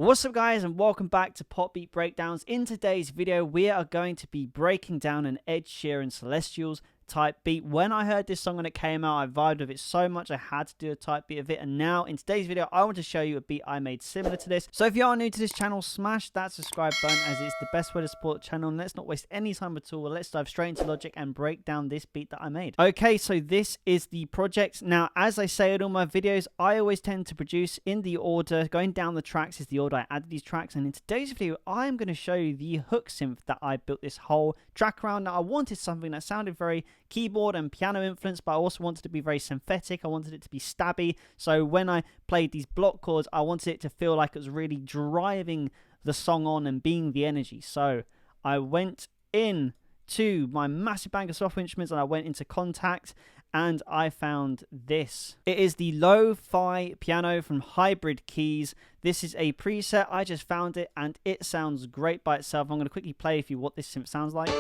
What's up guys, and welcome back to Pop Beat Breakdowns. In today's video we are going to be breaking down an Ed Sheeran Celestials type beat. When I heard this song when it came out, I vibed with it so much I had to do a type beat of it, and now in today's video I want to show you a beat I made similar to this. So if you are new to this channel, smash that subscribe button as it's the best way to support the channel, and let's not waste any time at all. Let's dive straight into Logic and break down this beat that I made. Okay, so this is the project. Now as I say in all my videos, I always tend to produce in the order, going down the tracks is the order I added these tracks, and in today's video I'm going to show you the hook synth that I built this whole track around. Now I wanted something that sounded very keyboard and piano influenced, but I also wanted it to be very synthetic. I wanted it to be stabby, so when I played these block chords I wanted it to feel like it was really driving the song on and being the energy. So I went in to my massive bank of software instruments and I went into Contact and I found this. It is the Lo-Fi piano from Hybrid Keys. This is a preset. I just found it and it sounds great by itself. I'm going to quickly play for you what this synth sounds like.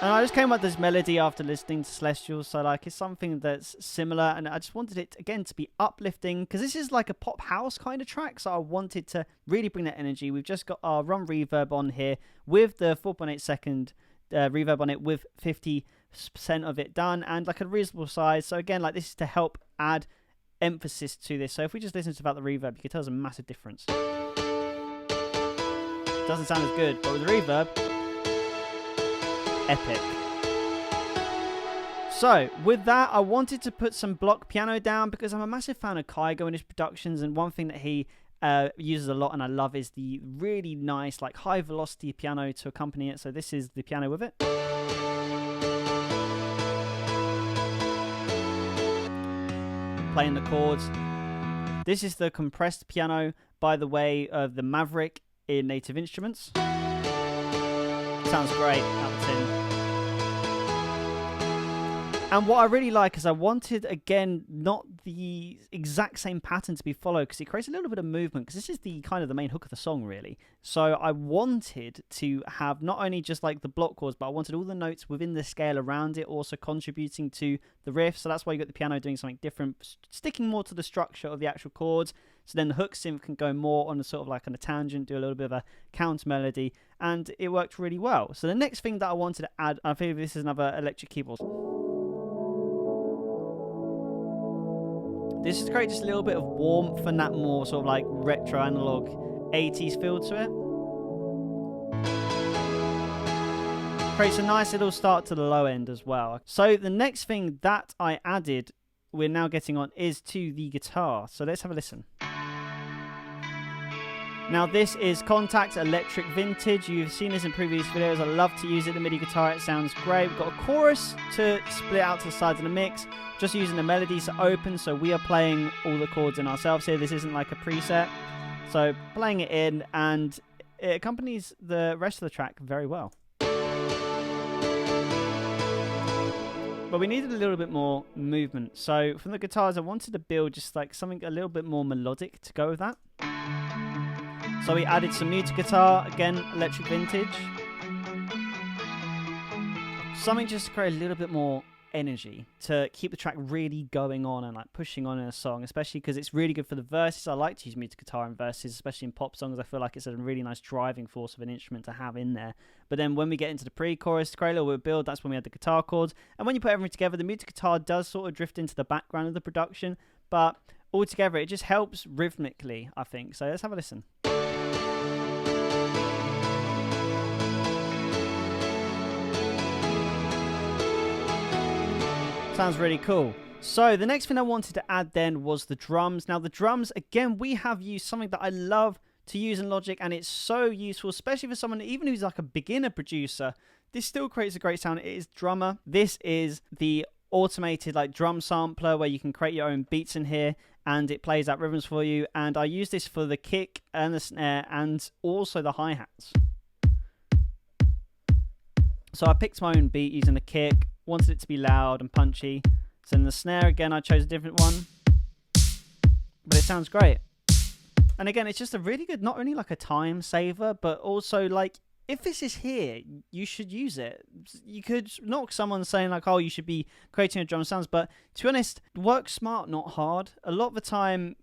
And I just came up with this melody after listening to Celestials, so like it's something that's similar, and I just wanted it again to be uplifting because this is like a pop house kind of track, so I wanted to really bring that energy. We've just got our run reverb on here with the 4.8 second reverb on it with 50% of it done and like a reasonable size. So again, like this is to help add emphasis to this. So if we just listen to about the reverb, you can tell there's a massive difference. Doesn't sound as good, but with the reverb, epic. So with that, I wanted to put some block piano down because I'm a massive fan of Kygo and his productions, and one thing that he uses a lot and I love is the really nice like high velocity piano to accompany it. So this is the piano with it. Playing the chords. This is the compressed piano, by the way, of the Maverick in Native Instruments. Sounds great out of 10. And what I really like is I wanted, again, not the exact same pattern to be followed because it creates a little bit of movement, because this is the kind of the main hook of the song really. So I wanted to have not only just like the block chords, but I wanted all the notes within the scale around it also contributing to the riff. So that's why you got the piano doing something different, sticking more to the structure of the actual chords. So then the hook synth can go more on a sort of like on a tangent, do a little bit of a counter melody, and it worked really well. So the next thing that I wanted to add, I think this is another electric keyboard. This is create just a little bit of warmth and that more sort of like retro analog 80s feel to it. Creates a nice little start to the low end as well. So the next thing that I added, we're now getting on, is to the guitar. So let's have a listen. Now this is Contact Electric Vintage. You've seen this in previous videos. I love to use it, the MIDI guitar, it sounds great. We've got a chorus to split out to the sides of the mix, just using the melodies to open, so we are playing all the chords in ourselves here. This isn't like a preset. So playing it in, and it accompanies the rest of the track very well. But we needed a little bit more movement. So from the guitars, I wanted to build just like something a little bit more melodic to go with that. So we added some muted guitar, again, Electric Vintage. Something just to create a little bit more energy to keep the track really going on and like pushing on in a song, especially because it's really good for the verses. I like to use muted guitar in verses, especially in pop songs. I feel like it's a really nice driving force of an instrument to have in there. But then when we get into the pre-chorus, create a little bit of build, that's when we add the guitar chords. And when you put everything together, the muted guitar does sort of drift into the background of the production, but altogether it just helps rhythmically, I think. So let's have a listen. Sounds really cool. So the next thing I wanted to add then was the drums. Now the drums, again, we have used something that I love to use in Logic, and it's so useful, especially for someone even who's like a beginner producer. This still creates a great sound. It is Drummer. This is the automated like drum sampler where you can create your own beats in here, and it plays out rhythms for you. And I use this for the kick and the snare and also the hi-hats. So I picked my own beat using the kick, wanted it to be loud and punchy. So in the snare, again, I chose a different one, but it sounds great. And again, it's just a really good, not only like a time saver, but also like if this is here, you should use it. You could knock someone saying like, oh, you should be creating a drum sounds, but to be honest, work smart, not hard. A lot of the time,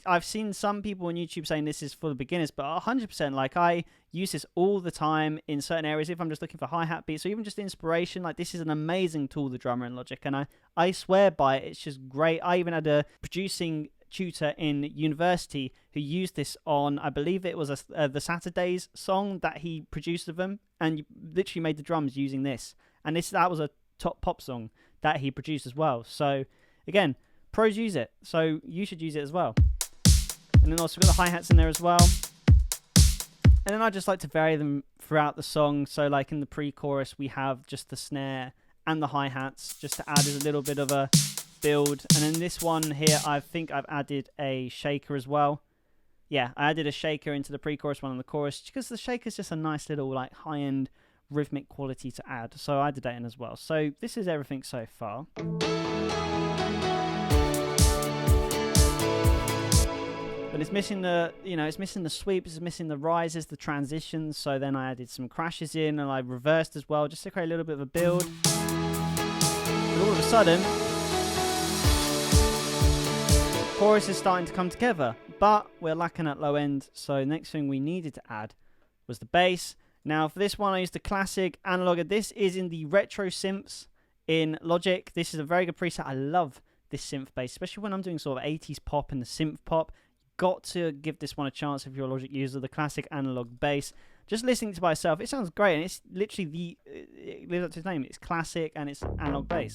I've seen some people on YouTube saying this is for the beginners, but 100%, like I use this all the time in certain areas. If I'm just looking for hi-hat beats or even just inspiration, like this is an amazing tool, the drummer in Logic, and I swear by it. It's just great. I even had a producing tutor in university who used this on, I believe it was the Saturdays song that he produced of them, and literally made the drums using this. And that was a top pop song that he produced as well. So again, pros use it, so you should use it as well. And then also got the hi-hats in there as well. And then I just like to vary them throughout the song. So like in the pre-chorus, we have just the snare and the hi-hats just to add a little bit of a build. And in this one here, I think I've added a shaker as well. Yeah, I added a shaker into the pre-chorus one and the chorus because the shaker is just a nice little like high-end rhythmic quality to add. So I added that in as well. So this is everything so far. But it's missing the, it's missing the sweeps, it's missing the rises, the transitions. So then I added some crashes in and I reversed as well just to create a little bit of a build. But all of a sudden, chorus is starting to come together, but we're lacking at low end. So next thing we needed to add was the bass. Now for this one, I used the classic analog. This is in the retro synths in Logic. This is a very good preset. I love this synth bass, especially when I'm doing sort of 80s pop and the synth pop. Got to give this one a chance if you're a Logic user. The classic analog bass. Just listening to it by itself, it sounds great, and it's literally it lives up to its name. It's classic and it's analog bass.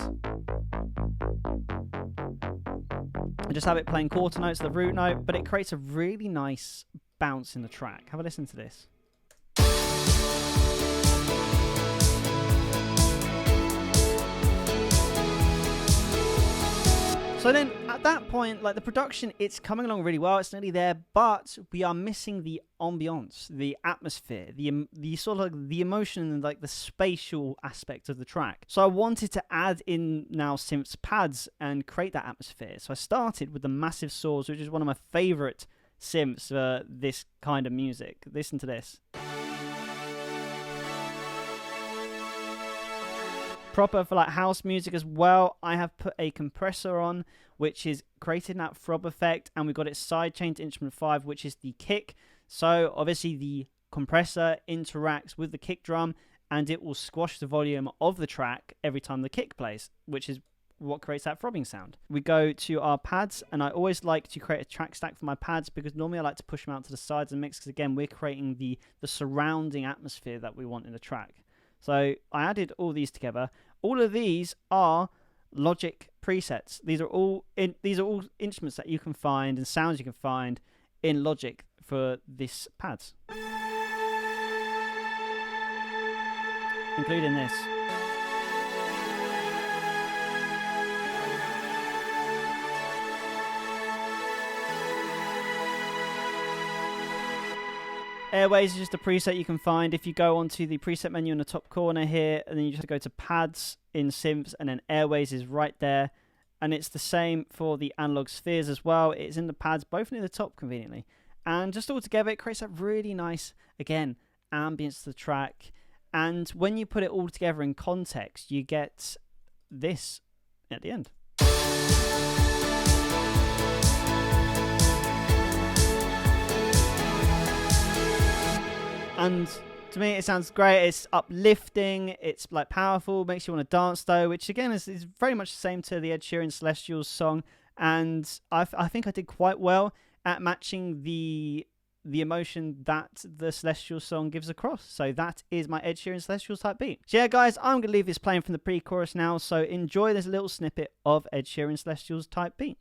I just have it playing quarter notes, the root note, but it creates a really nice bounce in the track. Have a listen to this. So then at that point, like the production, it's coming along really well. It's nearly there, but we are missing the ambience, the atmosphere, the sort of like the emotion and like the spatial aspect of the track. So I wanted to add in now synths pads and create that atmosphere. So I started with the Massive Saws, which is one of my favorite synths for this kind of music. Listen to this. Proper for like house music as well. I have put a compressor on, which is creating that throb effect, and we've got it sidechained to instrument 5, which is the kick. So obviously the compressor interacts with the kick drum, and it will squash the volume of the track every time the kick plays, which is what creates that throbbing sound. We go to our pads, and I always like to create a track stack for my pads because normally I like to push them out to the sides and mix, because again, we're creating the surrounding atmosphere that we want in the track. So I added all these together. All of these are Logic presets. These are all instruments that you can find and sounds you can find in Logic for this pads, including this. Airways is just a preset you can find. If you go onto the preset menu in the top corner here, and then you just go to pads in synths, and then Airways is right there. And it's the same for the analog spheres as well. It's in the pads, both near the top conveniently. And just all together, it creates that really nice, again, ambience to the track. And when you put it all together in context, you get this at the end. And to me, it sounds great. It's uplifting. It's like powerful. Makes you want to dance though, which again is very much the same to the Ed Sheeran Celestials song. And I think I did quite well at matching the emotion that the Celestial song gives across. So that is my Ed Sheeran Celestials type beat. So yeah, guys, I'm going to leave this playing from the pre-chorus now. So enjoy this little snippet of Ed Sheeran Celestials type beat.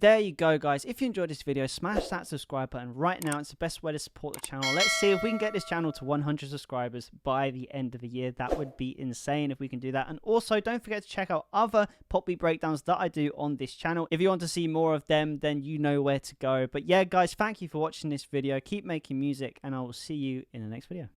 there you go, guys. If you enjoyed this video, smash that subscribe button right now. It's the best way to support the channel. Let's see if we can get this channel to 100 subscribers by the end of the year. That would be insane if we can do that. And also, don't forget to check out other pop beat breakdowns that I do on this channel. If you want to see more of them, then you know where to go. But yeah, guys, thank you for watching this video. Keep making music, and I will see you in the next video.